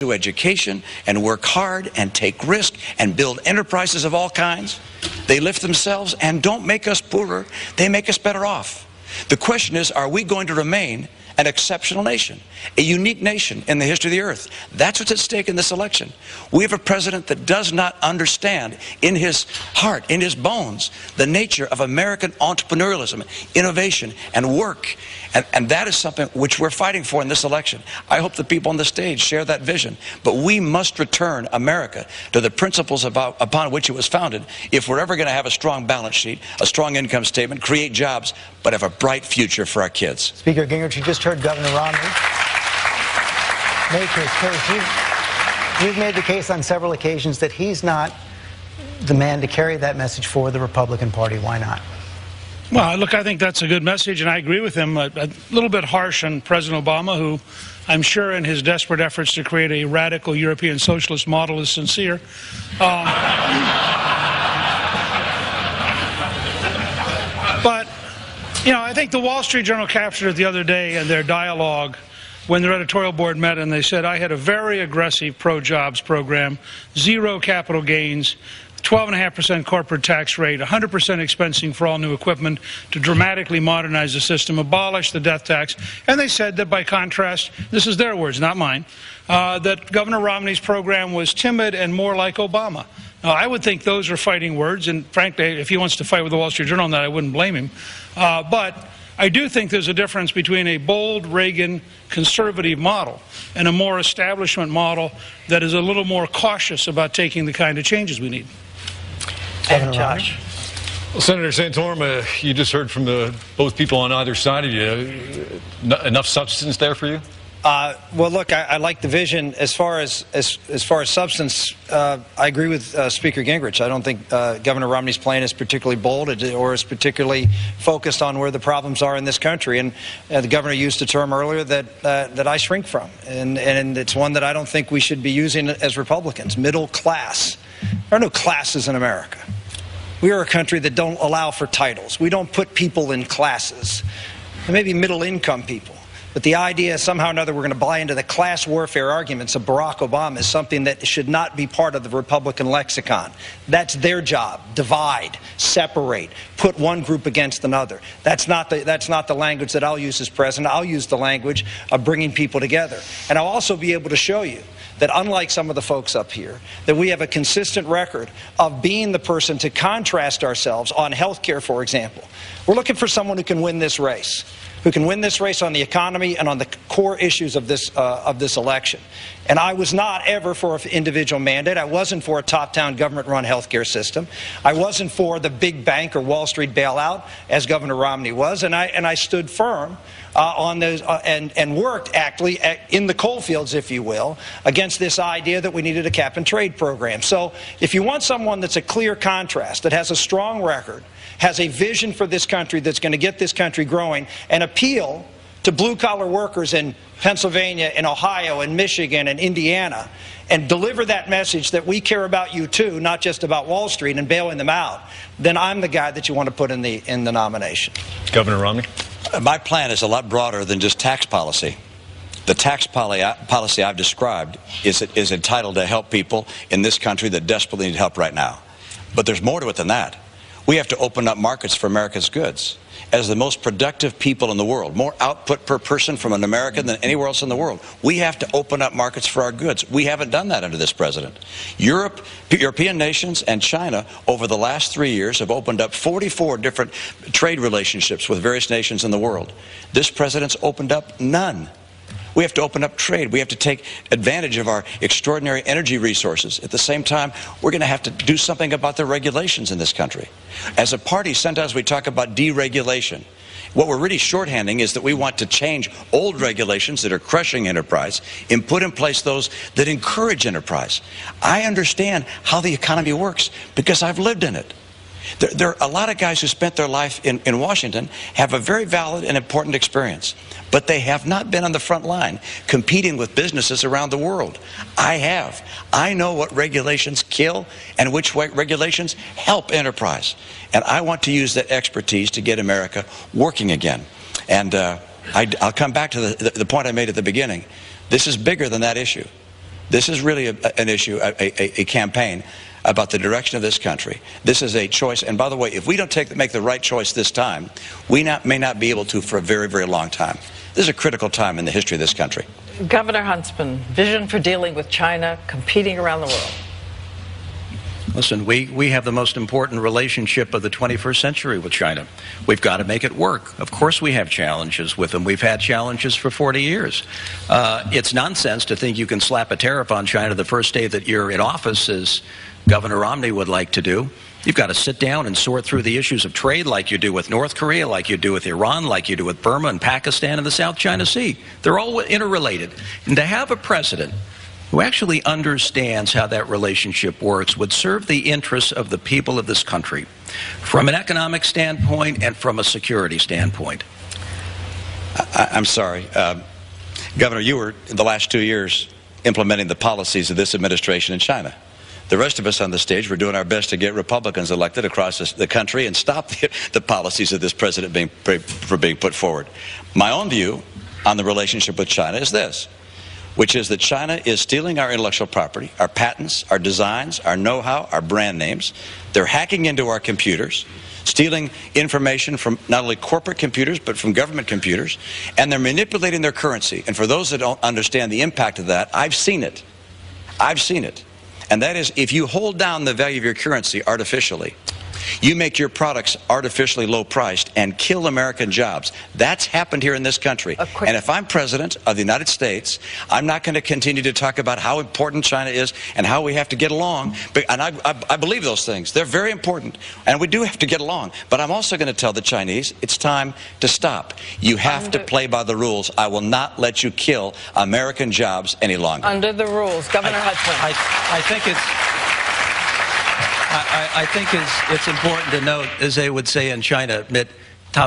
to education and work hard and take risk and build enterprises of all kinds. They lift themselves and don't make us poorer, they make us better off. The question is, are we going to remain an exceptional nation, a unique nation in the history of the earth? That's what's at stake in this election. We have a president that does not understand in his heart, in his bones, the nature of American entrepreneurialism, innovation, and work. And that is something which we're fighting for in this election. I hope the people on the stage share that vision. But we must return America to the principles upon which it was founded if we're ever going to have a strong balance sheet, a strong income statement, create jobs, but have a bright future for our kids. Speaker Gingrich, you just heard Governor Romney make his case. You've made the case on several occasions that he's not the man to carry that message for the Republican Party. Why not? Well, look, I think that's a good message, and I agree with him. A little bit harsh on President Obama, who I'm sure in his desperate efforts to create a radical European socialist model is sincere. But, you know, I think the Wall Street Journal captured it the other day in their dialogue when their editorial board met, and they said, I had a very aggressive pro-jobs program, zero capital gains, 12.5% corporate tax rate, 100% expensing for all new equipment to dramatically modernize the system, abolish the death tax. And they said that by contrast, this is their words, not mine, that Governor Romney's program was timid and more like Obama. Now, I would think those are fighting words, and frankly, if he wants to fight with the Wall Street Journal on that, I wouldn't blame him. But I do think there's a difference between a bold Reagan conservative model and a more establishment model that is a little more cautious about taking the kind of changes we need. Josh. Well, Senator Santorum, you just heard from both people on either side of you. Enough substance there for you? Well, look, I like the vision. As far as substance, I agree with Speaker Gingrich. I don't think Governor Romney's plan is particularly bold or is particularly focused on where the problems are in this country. And the governor used a term earlier that I shrink from, and it's one that I don't think we should be using as Republicans. Middle class. There are no classes in America. We are a country that don't allow for titles. We don't put people in classes. There may be middle-income people. But the idea somehow or another we're going to buy into the class warfare arguments of Barack Obama is something that should not be part of the Republican lexicon. That's their job. Divide, separate, put one group against another. That's not the language that I'll use as president. I'll use the language of bringing people together. And I'll also be able to show you that unlike some of the folks up here, that we have a consistent record of being the person to contrast ourselves on health care, for example. We're looking for someone who can win this race. Who can win this race on the economy and on the core issues of this election. And I was not ever for an individual mandate. I wasn't for a top-down government-run health care system. I wasn't for the big bank or Wall Street bailout, as Governor Romney was. And I stood firm on those and worked actually in the coalfields, if you will, against this idea that we needed a cap-and-trade program. So if you want someone that's a clear contrast, that has a strong record, has a vision for this country that's going to get this country growing and appeal to blue-collar workers in Pennsylvania and Ohio and Michigan and Indiana and deliver that message that we care about you too, not just about Wall Street and bailing them out, then I'm the guy that you want to put in the nomination. Governor Romney? My plan is a lot broader than just tax policy. The tax policy I've described is entitled to help people in this country that desperately need help right now. But there's more to it than that. We have to open up markets for America's goods. As the most productive people in the world, more output per person from an American than anywhere else in the world, we have to open up markets for our goods. We haven't done that under this president. European nations and China over the last 3 years have opened up 44 different trade relationships with various nations in the world. This president's opened up none. We have to open up trade. We have to take advantage of our extraordinary energy resources. At the same time, we're going to have to do something about the regulations in this country. As a party, sometimes we talk about deregulation. What we're really shorthanding is that we want to change old regulations that are crushing enterprise and put in place those that encourage enterprise. I understand how the economy works because I've lived in it. There are a lot of guys who spent their life in Washington have a very valid and important experience, but they have not been on the front line competing with businesses around the world. I have. I know what regulations kill and which regulations help enterprise. And I want to use that expertise to get America working again. And I'll come back to the point I made at the beginning. This is bigger than that issue. This is really an issue, a campaign about the direction of this country. This is a choice. And by the way, if we don't make the right choice this time, we may not be able to for a very, very long time. This is a critical time in the history of this country. Governor Huntsman, vision for dealing with China, competing around the world. Listen, we have the most important relationship of the 21st century with China. We've got to make it work. Of course we have challenges with them. We've had challenges for 40 years. It's nonsense to think you can slap a tariff on China the first day that you're in office, as Governor Romney would like to do. You've got to sit down and sort through the issues of trade like you do with North Korea, like you do with Iran, like you do with Burma and Pakistan and the South China Sea. They're all interrelated. And to have a president who actually understands how that relationship works would serve the interests of the people of this country from an economic standpoint and from a security standpoint. I'm sorry. Governor, you were, in the last 2 years, implementing the policies of this administration in China. The rest of us on the stage, we're doing our best to get Republicans elected across the country and stop the policies of this president being put forward. My own view on the relationship with China is this, which is that China is stealing our intellectual property, our patents, our designs, our know-how, our brand names. They're hacking into our computers, stealing information from not only corporate computers, but from government computers, and they're manipulating their currency. And for those that don't understand the impact of that, I've seen it. I've seen it. And that is, if you hold down the value of your currency artificially, you make your products artificially low priced and kill American jobs. That's happened here in this country. And if I'm president of the United States, I'm not going to continue to talk about how important China is and how we have to get along. And I believe those things. They're very important. And we do have to get along. But I'm also going to tell the Chinese, it's time to stop. You have to play by the rules. I will not let you kill American jobs any longer. Under the rules. Governor Huntsman. I think it's important to note, as they would say in China, that he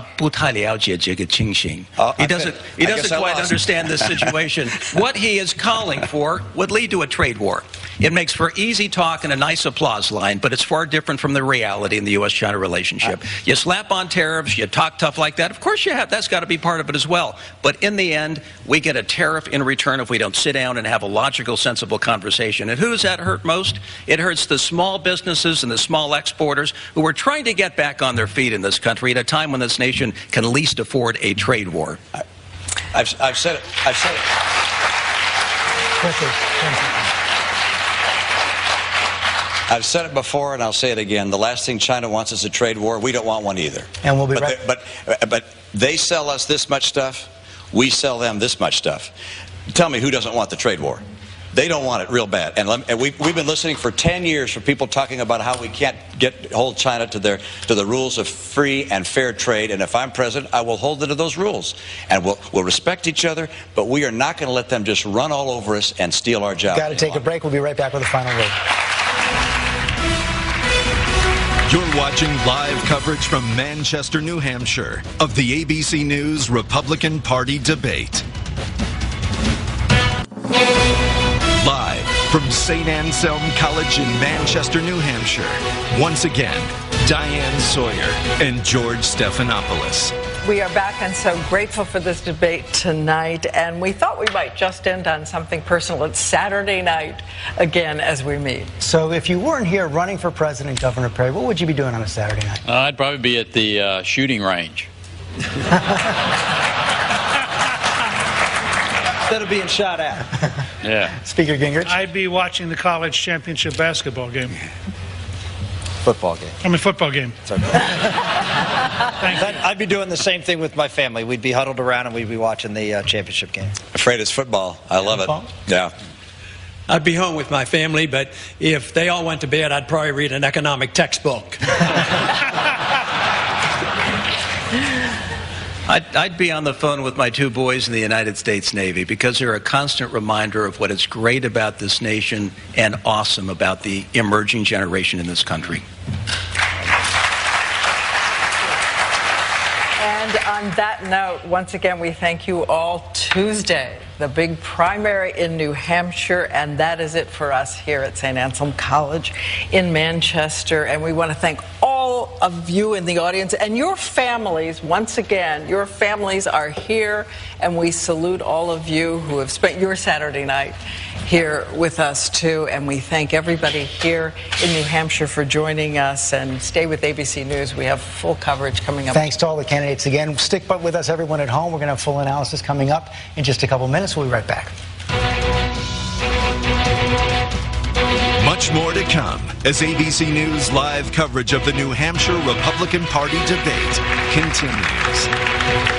doesn't quite understand this situation. What he is calling for would lead to a trade war. It makes for easy talk and a nice applause line, but it's far different from the reality in the U.S.-China relationship. You slap on tariffs, you talk tough like that. Of course you have. That's got to be part of it as well. But in the end, we get a tariff in return if we don't sit down and have a logical, sensible conversation. And who does that hurt most? It hurts the small businesses and the small exporters who are trying to get back on their feet in this country at a time when this nation can least afford a trade war. I've said it. I've said it. I've said it before, and I'll say it again. The last thing China wants is a trade war. We don't want one either. And we'll be right. But they sell us this much stuff. We sell them this much stuff. Tell me who doesn't want the trade war? They don't want it real bad. And we've been listening for 10 years for people talking about how we can't hold China to the rules of free and fair trade. And if I'm president, I will hold them to those rules. And we'll respect each other, but we are not going to let them just run all over us and steal our jobs. Got to take a break. We'll be right back with a final word. You're watching live coverage from Manchester, New Hampshire of the ABC News Republican Party debate. Live from St. Anselm College in Manchester, New Hampshire, once again, Diane Sawyer and George Stephanopoulos. We are back and so grateful for this debate tonight, and we thought we might just end on something personal. It's Saturday night again as we meet. So if you weren't here running for president, Governor Perry, what would you be doing on a Saturday night? I'd probably be at the shooting range. Instead of being shot at. Yeah. Speaker Gingrich? I'd be watching the college championship basketball game. Football game. I mean, football game. Thank you. I'd be doing the same thing with my family. We'd be huddled around and we'd be watching the championship game. Afraid it's football. I love it. Yeah. I'd be home with my family, but if they all went to bed, I'd probably read an economic textbook. I'd be on the phone with my two boys in the United States Navy because they're a constant reminder of what is great about this nation and awesome about the emerging generation in this country. And on that note, once again, we thank you all. Tuesday, the big primary in New Hampshire, and that is it for us here at St. Anselm College in Manchester. And we want to thank all of you in the audience and your families. Once again, your families are here, and we salute all of you who have spent your Saturday night here with us too, and we thank everybody here in New Hampshire for joining us. And stay with ABC News. We have full coverage coming up. Thanks to all the candidates again. Stick with us, everyone at home. We're going to have full analysis coming up in just a couple minutes. We'll be right back. Much more to come as ABC News live coverage of the New Hampshire Republican Party debate continues.